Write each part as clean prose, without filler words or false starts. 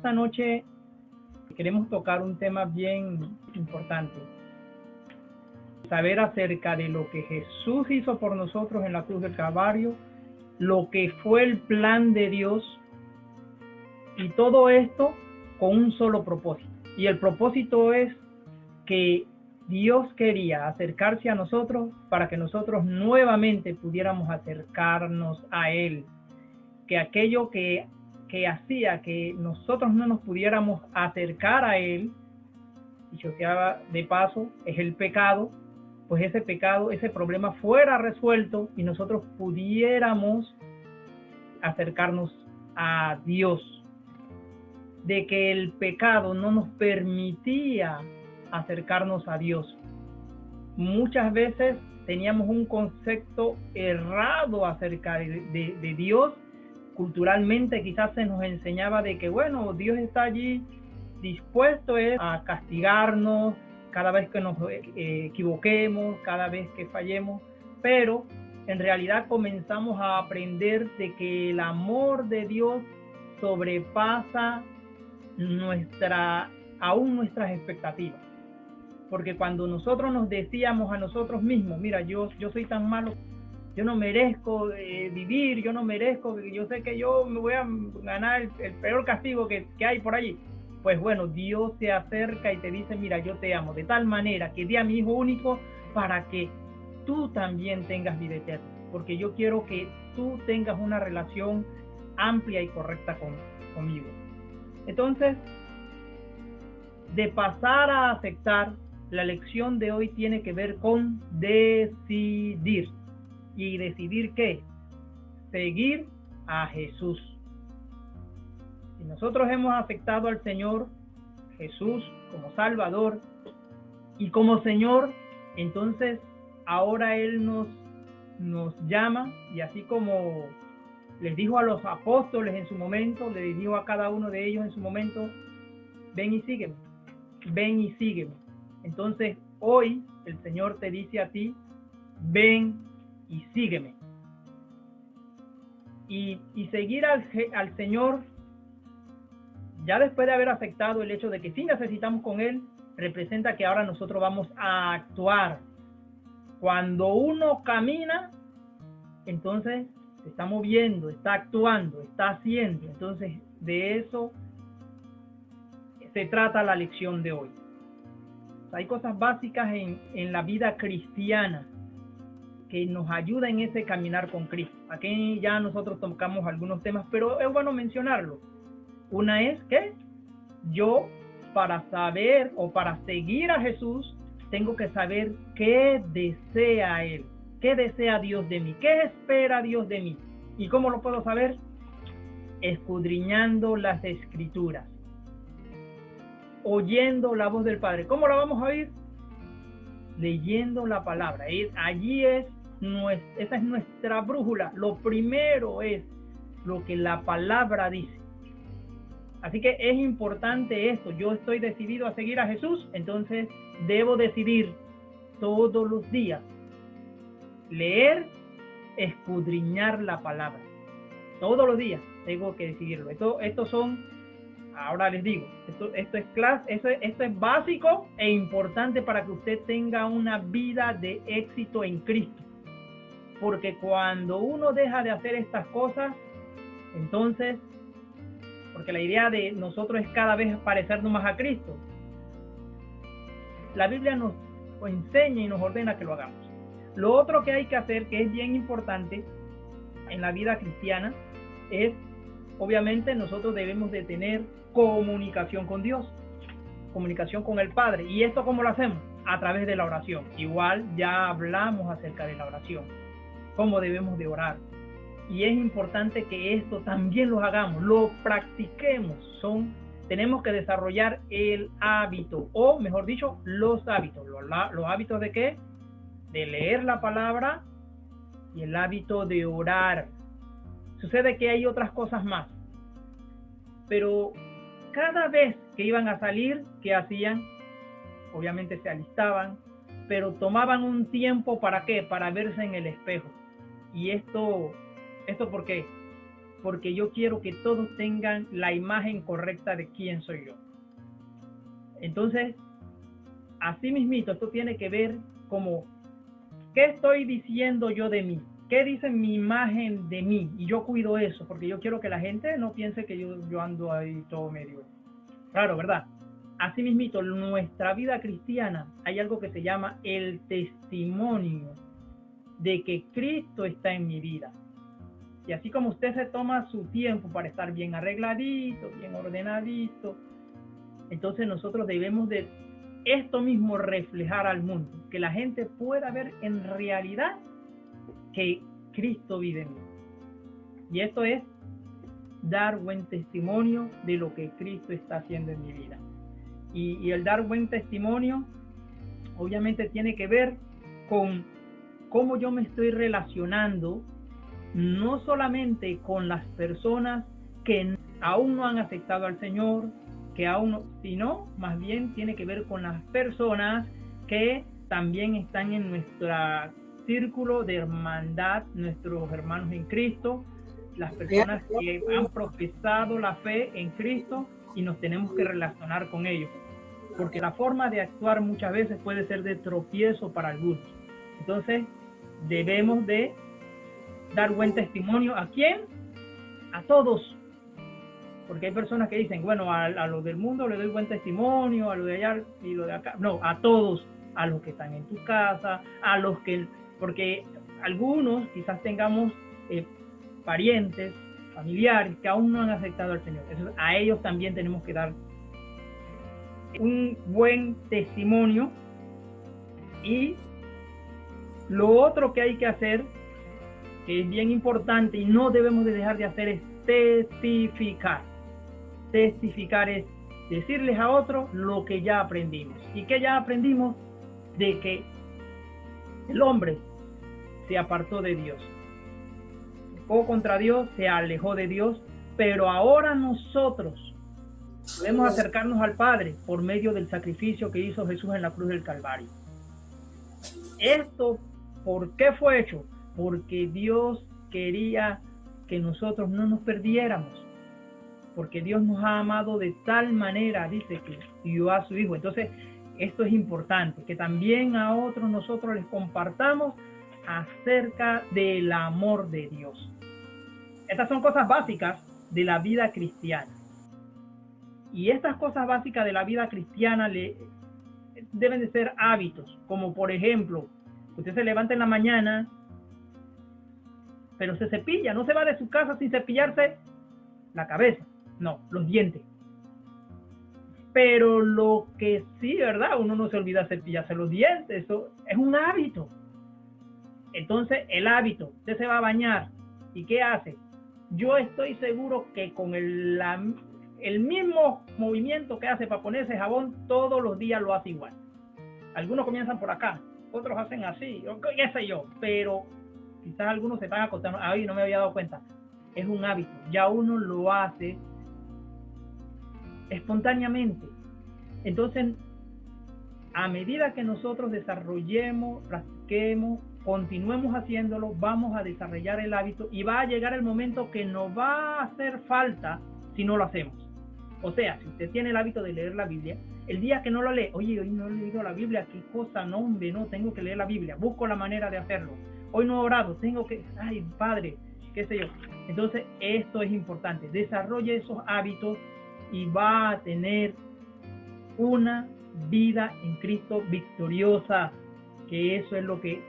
Esta noche queremos tocar un tema bien importante. Saber acerca de lo que Jesús hizo por nosotros en la cruz del Calvario, lo que fue el plan de Dios, y todo esto con un solo propósito. Y el propósito es que Dios quería acercarse a nosotros para que nosotros nuevamente pudiéramos acercarnos a Él. Que aquello que hacía que nosotros no nos pudiéramos acercar a Él, dicho sea de paso, es el pecado, pues ese pecado, ese problema fuera resuelto y nosotros pudiéramos acercarnos a Dios. De que el pecado no nos permitía acercarnos a Dios. Muchas veces teníamos un concepto errado acerca de Dios. Culturalmente quizás se nos enseñaba de que, bueno, Dios está allí dispuesto a castigarnos cada vez que nos equivoquemos, cada vez que fallemos, pero en realidad comenzamos a aprender de que el amor de Dios sobrepasa aún nuestras expectativas. Porque cuando nosotros nos decíamos a nosotros mismos, mira, yo soy tan malo, yo no merezco vivir, yo no merezco, yo sé que yo me voy a ganar el peor castigo que hay por allí. Pues bueno, Dios se acerca y te dice, mira, yo te amo de tal manera que di a mi Hijo único para que tú también tengas vida eterna. Porque yo quiero que tú tengas una relación amplia y correcta conmigo. Entonces, de pasar a aceptar, la lección de hoy tiene que ver con decidir. ¿Y decidir qué? Seguir a Jesús. Si nosotros hemos aceptado al Señor Jesús como Salvador y como Señor, entonces ahora Él nos llama, y así como les dijo a los apóstoles en su momento, les dijo a cada uno de ellos en su momento, ven y sígueme, ven y sígueme. Entonces hoy el Señor te dice a ti, ven y sígueme. Y seguir al Señor, ya después de haber aceptado el hecho de que sí necesitamos con Él, representa que ahora nosotros vamos a actuar. Cuando uno camina, entonces se está moviendo, está actuando, está haciendo. Entonces de eso se trata la lección de hoy. Hay cosas básicas en la vida cristiana que nos ayudan en ese caminar con Cristo. Aquí ya nosotros tocamos algunos temas, pero es bueno mencionarlo. Una es que yo, para saber o para seguir a Jesús, tengo que saber qué desea Él, qué desea Dios de mí, qué espera Dios de mí. ¿Y cómo lo puedo saber? Escudriñando las Escrituras, oyendo la voz del Padre. ¿Cómo la vamos a oír? Leyendo la palabra. Allí esa es nuestra brújula. Lo primero es lo que la palabra dice. Así que es importante esto. Yo estoy decidido a seguir a Jesús, entonces debo decidir todos los días leer, escudriñar la palabra. Todos los días tengo que decidirlo. Estos son, ahora les digo, esto es básico e importante para que usted tenga una vida de éxito en Cristo. Porque cuando uno deja de hacer estas cosas, entonces, porque la idea de nosotros es cada vez parecernos más a Cristo, la Biblia nos enseña y nos ordena que lo hagamos. Lo otro que hay que hacer, que es bien importante en la vida cristiana, es, obviamente, nosotros debemos de tener comunicación con Dios, comunicación con el Padre. ¿Y esto cómo lo hacemos? A través de la oración. Igual ya hablamos acerca de la oración, cómo debemos de orar. Y es importante que esto también lo hagamos, lo practiquemos. Tenemos que desarrollar el hábito, o mejor dicho, los hábitos. ¿Los hábitos de qué? De leer la palabra y el hábito de orar. Sucede que hay otras cosas más, pero cada vez que iban a salir, ¿qué hacían? Obviamente se alistaban, pero tomaban un tiempo, ¿para qué? Para verse en el espejo. ¿Y esto por qué? porque yo quiero que todos tengan la imagen correcta de quién soy yo. Entonces, así mismito, esto tiene que ver como, ¿qué estoy diciendo yo de mí? ¿Qué dice mi imagen de mí? Y yo cuido eso, porque yo quiero que la gente no piense que yo ando ahí todo medio raro, ¿verdad? Así mismito, en nuestra vida cristiana hay algo que se llama el testimonio de que Cristo está en mi vida. Y así como usted se toma su tiempo para estar bien arregladito, bien ordenadito, entonces nosotros debemos de esto mismo reflejar al mundo, que la gente pueda ver en realidad que Cristo vive en mí. Y esto es dar buen testimonio de lo que Cristo está haciendo en mi vida. Y el dar buen testimonio obviamente tiene que ver con cómo yo me estoy relacionando, no solamente con las personas que aún no han aceptado al Señor, que aún no, sino más bien tiene que ver con las personas que también están en nuestro círculo de hermandad, nuestros hermanos en Cristo, las personas que han profesado la fe en Cristo, y nos tenemos que relacionar con ellos, porque la forma de actuar muchas veces puede ser de tropiezo para algunos. Entonces debemos de dar buen testimonio. ¿A quién? A todos. Porque hay personas que dicen, bueno, a los del mundo le doy buen testimonio, a los de allá y lo de acá. No, a todos, a los que están en tu casa, a los que, porque algunos quizás tengamos parientes, familiares que aún no han aceptado al Señor. Entonces, a ellos también tenemos que dar un buen testimonio. Y lo otro que hay que hacer, que es bien importante y no debemos de dejar de hacer, es testificar. Testificar es decirles a otros lo que ya aprendimos. ¿Y qué ya aprendimos? De que el hombre se apartó de Dios, pecó contra Dios, se alejó de Dios, pero ahora nosotros podemos acercarnos al Padre por medio del sacrificio que hizo Jesús en la cruz del Calvario. Esto, ¿por qué fue hecho? Porque Dios quería que nosotros no nos perdiéramos, porque Dios nos ha amado de tal manera, dice, que dio a su Hijo. Entonces, esto es importante, que también a otros nosotros les compartamos acerca del amor de Dios. Estas son cosas básicas de la vida cristiana. Y estas cosas básicas de la vida cristiana deben de ser hábitos, como por ejemplo, usted se levanta en la mañana, pero se cepilla, no se va de su casa sin cepillarse la cabeza, no, los dientes. Pero lo que sí, ¿verdad? Uno no se olvida cepillarse los dientes, eso es un hábito. Entonces, el hábito, usted se va a bañar, ¿y qué hace? Yo estoy seguro que con el mismo movimiento que hace para ponerse jabón, todos los días lo hace igual. Algunos comienzan por acá, otros hacen así, qué sé yo, pero quizás algunos se están acostando, ay, no me había dado cuenta. Es un hábito, ya uno lo hace espontáneamente. Entonces, a medida que nosotros desarrollemos, practiquemos, continuemos haciéndolo, vamos a desarrollar el hábito y va a llegar el momento que nos va a hacer falta si no lo hacemos. O sea, si usted tiene el hábito de leer la Biblia, el día que no lo lee, oye, hoy no he leído la Biblia, qué cosa, no, hombre, no, tengo que leer la Biblia, busco la manera de hacerlo. Hoy no he orado, tengo que, ay, Padre, qué sé yo. Entonces, esto es importante, desarrolle esos hábitos y va a tener una vida en Cristo victoriosa, que eso es lo que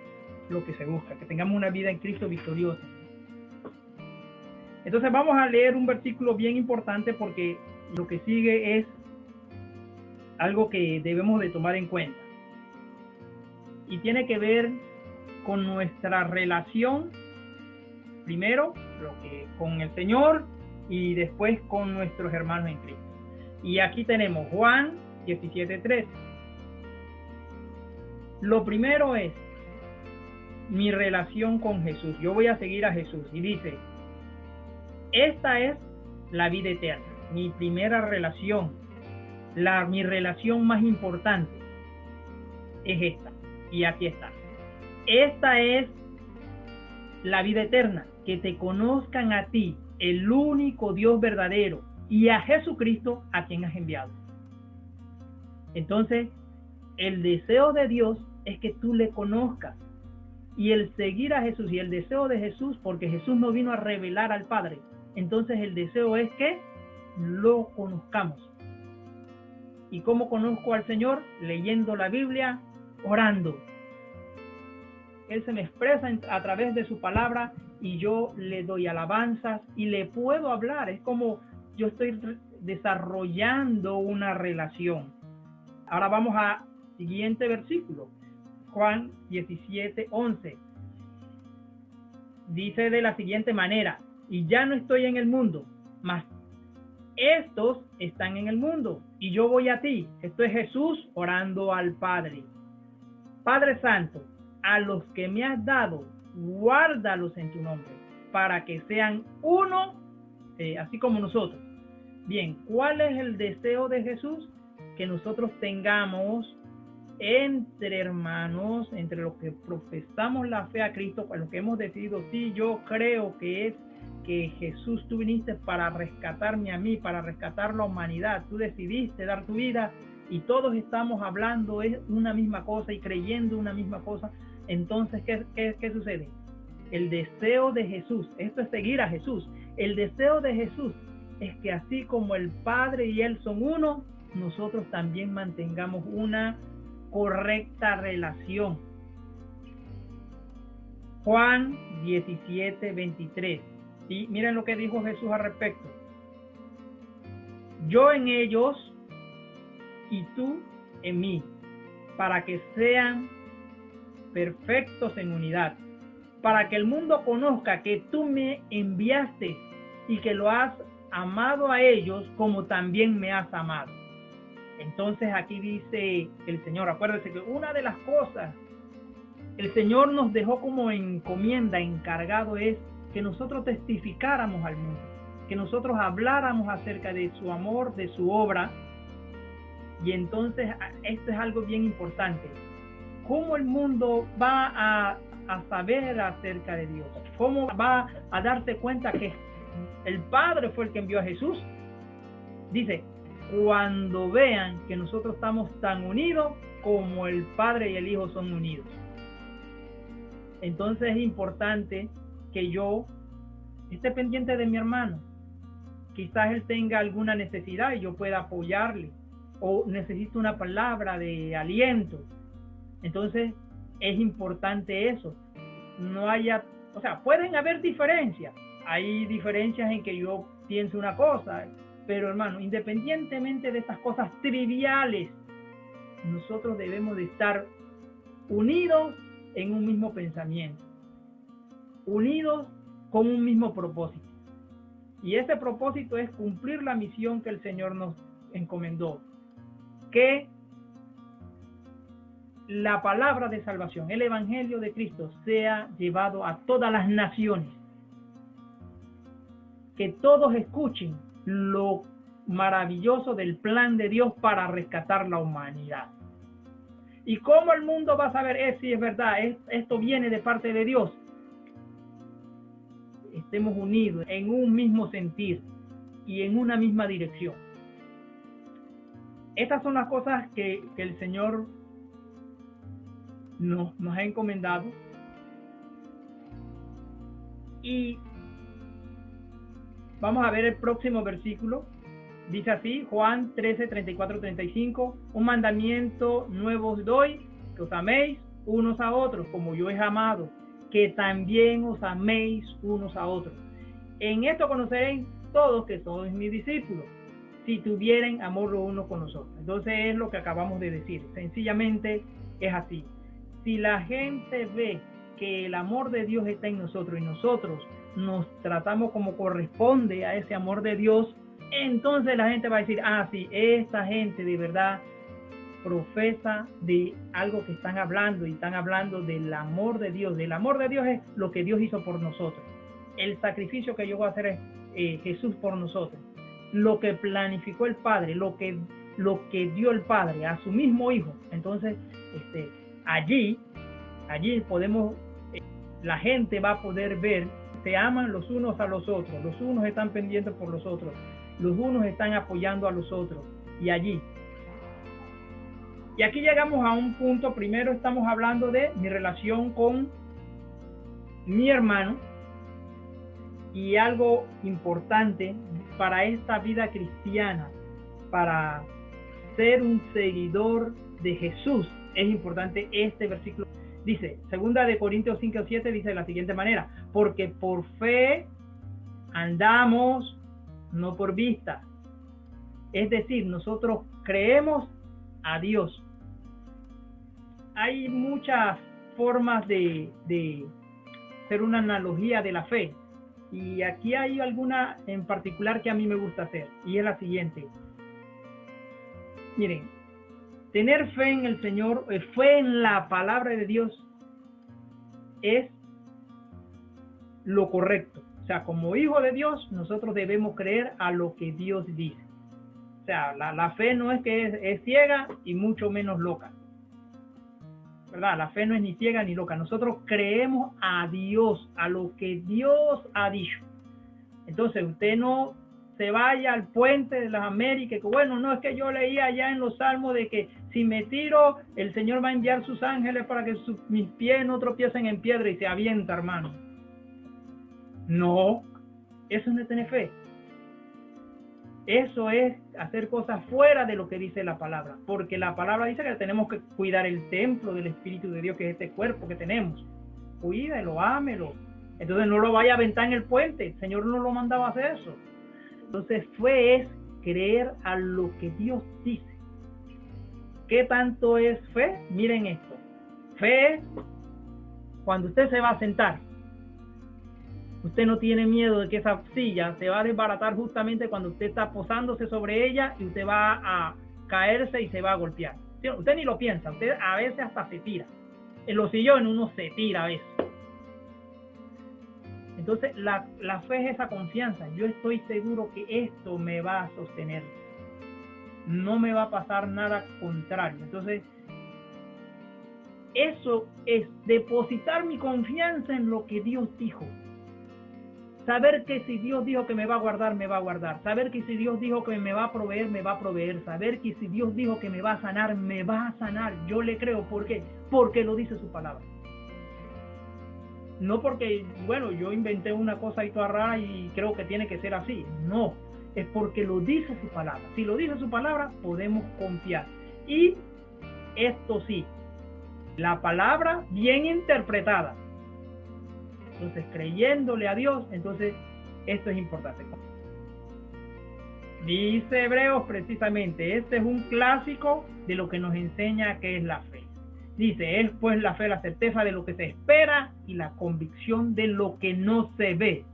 se busca, que tengamos una vida en Cristo victoriosa. Entonces vamos a leer un versículo bien importante, porque lo que sigue es algo que debemos de tomar en cuenta y tiene que ver con nuestra relación, primero con el Señor y después con nuestros hermanos en Cristo. Y aquí tenemos Juan 17:3. Lo primero es mi relación con Jesús. Yo voy a seguir a Jesús. Y dice, esta es la vida eterna. Mi primera relación, mi relación más importante es esta. Y aquí está. Esta es la vida eterna, que te conozcan a ti, el único Dios verdadero, y a Jesucristo a quien has enviado. Entonces, el deseo de Dios es que tú le conozcas, y el seguir a Jesús y el deseo de Jesús, porque Jesús no vino a revelar al Padre, entonces el deseo es que lo conozcamos. ¿Y cómo conozco al Señor? Leyendo la Biblia, orando. Él se me expresa a través de su palabra y yo le doy alabanzas y le puedo hablar. Es como yo estoy desarrollando una relación. Ahora vamos al siguiente versículo. Juan 17:11. Dice de la siguiente manera: y ya no estoy en el mundo, mas estos están en el mundo, y yo voy a ti. Esto es Jesús orando al Padre. Padre Santo, a los que me has dado, guárdalos en tu nombre, para que sean uno, así como nosotros. Bien, ¿cuál es el deseo de Jesús? Que nosotros tengamos entre hermanos, entre los que profesamos la fe a Cristo, con los que hemos decidido, sí, yo creo que es que Jesús, tú viniste para rescatarme a mí, para rescatar la humanidad, tú decidiste dar tu vida y todos estamos hablando es una misma cosa y creyendo una misma cosa. Entonces, ¿qué sucede? El deseo de Jesús, esto es seguir a Jesús, el deseo de Jesús es que así como el Padre y Él son uno, nosotros también mantengamos una correcta relación. Juan 17:23. Y miren lo que dijo Jesús al respecto. Yo en ellos y tú en mí, para que sean perfectos en unidad, para que el mundo conozca que tú me enviaste y que lo has amado a ellos como también me has amado. Entonces aquí dice el Señor, acuérdense que una de las cosas el Señor nos dejó como encomienda, encargado, es que nosotros testificáramos al mundo, que nosotros habláramos acerca de su amor, de su obra. Y entonces esto es algo bien importante. ¿Cómo el mundo va a saber acerca de Dios? ¿Cómo va a darse cuenta que el Padre fue el que envió a Jesús? Dice, cuando vean que nosotros estamos tan unidos como el Padre y el Hijo son unidos. Entonces es importante que yo esté pendiente de mi hermano. Quizás él tenga alguna necesidad y yo pueda apoyarle, o necesito una palabra de aliento. Entonces es importante eso. No haya, o sea, pueden haber diferencias. Hay diferencias en que yo pienso una cosa, pero hermano, independientemente de estas cosas triviales, nosotros debemos de estar unidos en un mismo pensamiento, unidos con un mismo propósito. Y ese propósito es cumplir la misión que el Señor nos encomendó, que la palabra de salvación, el evangelio de Cristo, sea llevado a todas las naciones, que todos escuchen lo maravilloso del plan de Dios para rescatar la humanidad. ¿Y cómo el mundo va a saber si es verdad, esto viene de parte de Dios? Estemos unidos en un mismo sentir y en una misma dirección. Estas son las cosas que el Señor nos ha encomendado. Y vamos a ver el próximo versículo. Dice así, Juan 13, 34, 35, un mandamiento nuevo os doy, que os améis unos a otros, como yo he amado, que también os améis unos a otros. En esto conoceréis todos que sois mis discípulos, si tuvieren amor los unos con los otros. Entonces es lo que acabamos de decir, sencillamente es así. Si la gente ve que el amor de Dios está en nosotros y nosotros nos tratamos como corresponde a ese amor de Dios, entonces la gente va a decir, sí, esta gente de verdad profesa de algo que están hablando, y están hablando del amor de Dios. Del amor de Dios es lo que Dios hizo por nosotros, el sacrificio que llegó a hacer Jesús por nosotros, lo que planificó el Padre, lo que dio el Padre a su mismo Hijo. Entonces allí podemos, la gente va a poder ver se aman los unos a los otros, los unos están pendientes por los otros, los unos están apoyando a los otros. Y allí. Y aquí llegamos a un punto. Primero estamos hablando de mi relación con mi hermano. Y algo importante para esta vida cristiana, para ser un seguidor de Jesús, es importante este versículo. Dice, 2 Corintios 5:7, dice de la siguiente manera: porque por fe andamos, no por vista. Es decir, nosotros creemos a Dios. Hay muchas formas de hacer una analogía de la fe. Y aquí hay alguna en particular que a mí me gusta hacer. Y es la siguiente. Miren, tener fe en el Señor, fe en la palabra de Dios, es lo correcto. O sea, como hijo de Dios, nosotros debemos creer a lo que Dios dice. O sea, la fe no es que es ciega y mucho menos loca. ¿Verdad? La fe no es ni ciega ni loca. Nosotros creemos a Dios, a lo que Dios ha dicho. Entonces, usted no se vaya al puente de las Américas, que bueno, no es que yo leía allá en los Salmos de que si me tiro, el Señor va a enviar sus ángeles para que mis pies no tropiecen en piedra, y se avienta, hermano. No, eso no es tener fe. Eso es hacer cosas fuera de lo que dice la palabra, porque la palabra dice que tenemos que cuidar el templo del Espíritu de Dios, que es este cuerpo que tenemos. Cuídelo, ámelo. Entonces no lo vaya a aventar en el puente. El Señor no lo mandaba a hacer eso. Entonces fe es creer a lo que Dios dice. ¿Qué tanto es fe? Miren esto. Fe es cuando usted se va a sentar. Usted no tiene miedo de que esa silla se va a desbaratar justamente cuando usted está posándose sobre ella y usted va a caerse y se va a golpear. Usted ni lo piensa, usted a veces hasta se tira. En los sillones uno se tira a veces. Entonces la fe es esa confianza. Yo estoy seguro que esto me va a sostener. No me va a pasar nada contrario. Entonces, eso es depositar mi confianza en lo que Dios dijo. Saber que si Dios dijo que me va a guardar, me va a guardar. Saber que si Dios dijo que me va a proveer, me va a proveer. Saber que si Dios dijo que me va a sanar, me va a sanar. Yo le creo. ¿Por qué? Porque lo dice su palabra. No porque, bueno, yo inventé una cosa ahí toda rara y creo que tiene que ser así. No, es porque lo dice su palabra. Si lo dice su palabra, podemos confiar. Y esto sí, la palabra bien interpretada. Entonces, creyéndole a Dios, entonces esto es importante. Dice Hebreos precisamente, este es un clásico de lo que nos enseña qué es la fe. Dice, es pues la fe la certeza de lo que se espera y la convicción de lo que no se ve.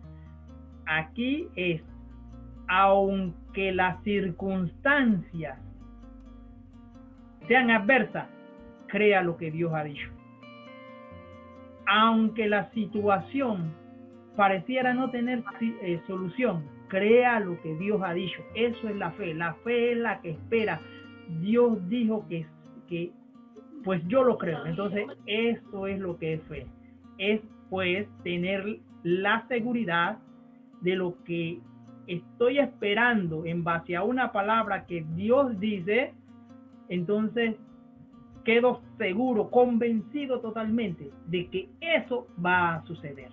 Aquí es, aunque las circunstancias sean adversas, crea lo que Dios ha dicho. Aunque la situación pareciera no tener solución, crea lo que Dios ha dicho. Eso es la fe. La fe es la que espera. Dios dijo que pues yo lo creo. Entonces, eso es lo que es fe. Es pues tener la seguridad de lo que estoy esperando en base a una palabra que Dios dice. Entonces, quedo seguro, convencido totalmente de que eso va a suceder.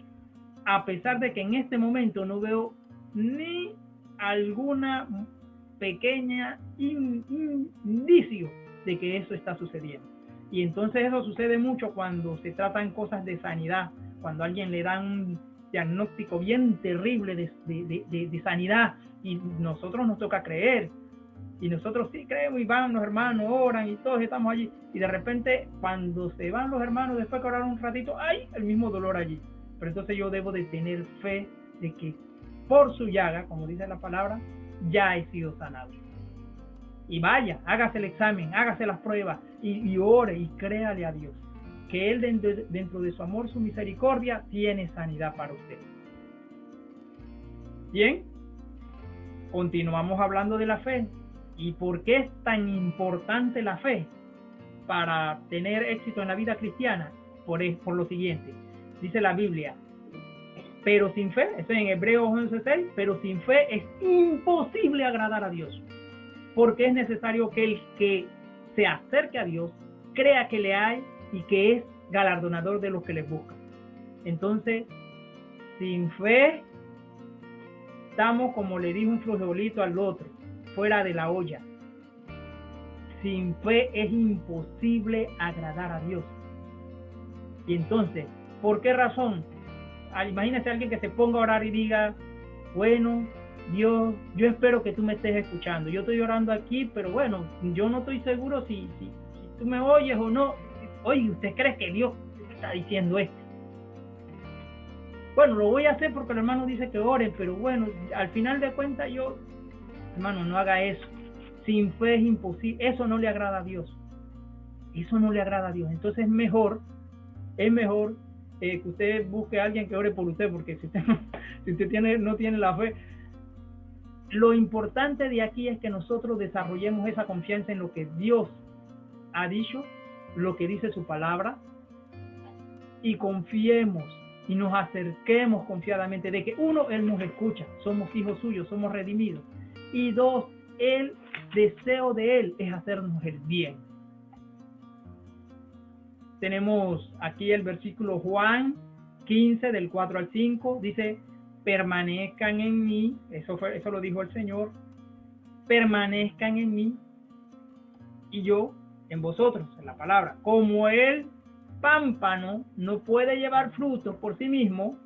A pesar de que en este momento no veo ni alguna pequeña indicio de que eso está sucediendo. Y entonces eso sucede mucho cuando se tratan cosas de sanidad, cuando a alguien le dan un diagnóstico bien terrible de sanidad y nosotros nos toca creer. Y nosotros sí creemos y van los hermanos, oran y todos estamos allí. Y de repente, cuando se van los hermanos, después que oraron un ratito, ¡ay! El mismo dolor allí. Pero entonces yo debo de tener fe de que por su llaga, como dice la palabra, ya he sido sanado. Y vaya, hágase el examen, hágase las pruebas y ore y créale a Dios. Que Él dentro de su amor, su misericordia, tiene sanidad para usted. Bien, continuamos hablando de la fe. ¿Y por qué es tan importante la fe para tener éxito en la vida cristiana? Por lo siguiente, dice la Biblia, pero sin fe, eso en Hebreos 11:6, pero sin fe es imposible agradar a Dios, porque es necesario que el que se acerque a Dios crea que le hay y que es galardonador de los que le buscan. Entonces, sin fe, estamos, como le dijo un frijolito al otro, fuera de la olla. Sin fe es imposible agradar a Dios. Y entonces, ¿por qué razón? Imagínese a alguien que se ponga a orar y diga, bueno, Dios, yo espero que tú me estés escuchando. Yo estoy orando aquí, pero bueno, yo no estoy seguro si tú me oyes o no. Oye, ¿usted cree que Dios está diciendo esto? Bueno, lo voy a hacer porque el hermano dice que ore, pero bueno, al final de cuentas hermano, no haga eso. Sin fe es imposible, eso no le agrada a Dios. Eso no le agrada a Dios. Entonces es mejor que usted busque a alguien que ore por usted, porque si usted no tiene la fe. Lo importante de aquí es que nosotros desarrollemos esa confianza en lo que Dios ha dicho, lo que dice su palabra, y confiemos y nos acerquemos confiadamente de que uno, Él nos escucha, somos hijos suyos, somos redimidos, y dos, el deseo de Él es hacernos el bien. Tenemos aquí el versículo Juan 15 del 4 al 5, dice, permanezcan en mí, eso lo dijo el Señor, permanezcan en mí y yo en vosotros, en la palabra. Como el pámpano no puede llevar frutos por sí mismo,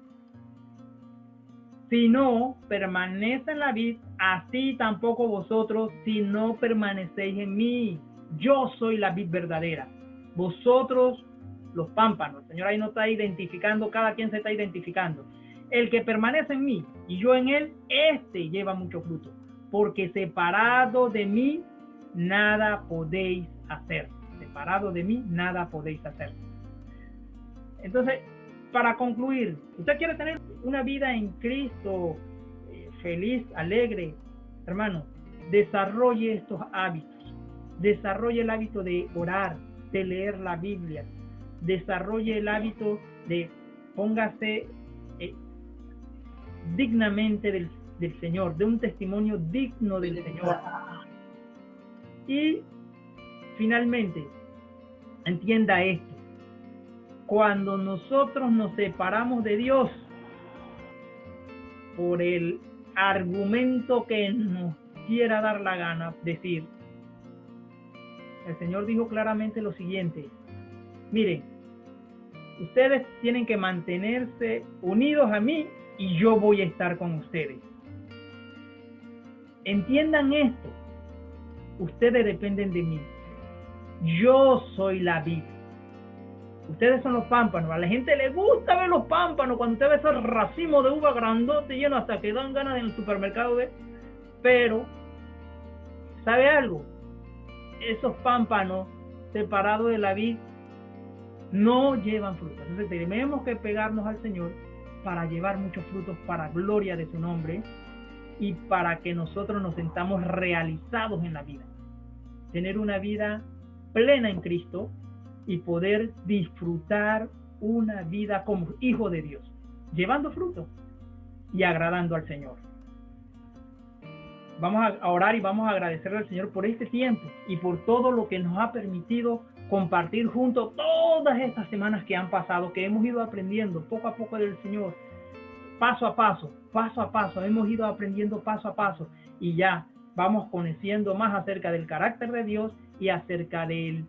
si no permanece en la vid, así tampoco vosotros si no permanecéis en mí. Yo soy la vid verdadera, vosotros los pámpanos. El Señor ahí no está identificando, cada quien se está identificando. El que permanece en mí y yo en él, este lleva mucho fruto, porque separado de mí nada podéis hacer. Separado de mí nada podéis hacer. Entonces, para concluir, usted quiere tener una vida en Cristo feliz, alegre, hermano, desarrolle estos hábitos. Desarrolle el hábito de orar, de leer la Biblia. Desarrolle el hábito de póngase dignamente del Señor, de un testimonio digno del Señor. Y finalmente, entienda esto. Cuando nosotros nos separamos de Dios por el argumento que nos quiera dar la gana, decir, el Señor dijo claramente lo siguiente, miren, ustedes tienen que mantenerse unidos a mí y yo voy a estar con ustedes. Entiendan esto, ustedes dependen de mí, yo soy la vid. Ustedes son los pámpanos. A la gente le gusta ver los pámpanos. Cuando usted ve ese racimo de uva grandote lleno hasta que dan ganas en el supermercado de... Pero, ¿sabe algo? Esos pámpanos separados de la vid no llevan frutos. Entonces tenemos que pegarnos al Señor para llevar muchos frutos para gloria de su nombre y para que nosotros nos sintamos realizados en la vida. Tener una vida plena en Cristo y poder disfrutar una vida como hijo de Dios, llevando fruto y agradando al Señor. Vamos a orar y vamos a agradecerle al Señor por este tiempo y por todo lo que nos ha permitido compartir juntos todas estas semanas que han pasado, que hemos ido aprendiendo poco a poco del Señor, paso a paso, hemos ido aprendiendo paso a paso y ya vamos conociendo más acerca del carácter de Dios y acerca del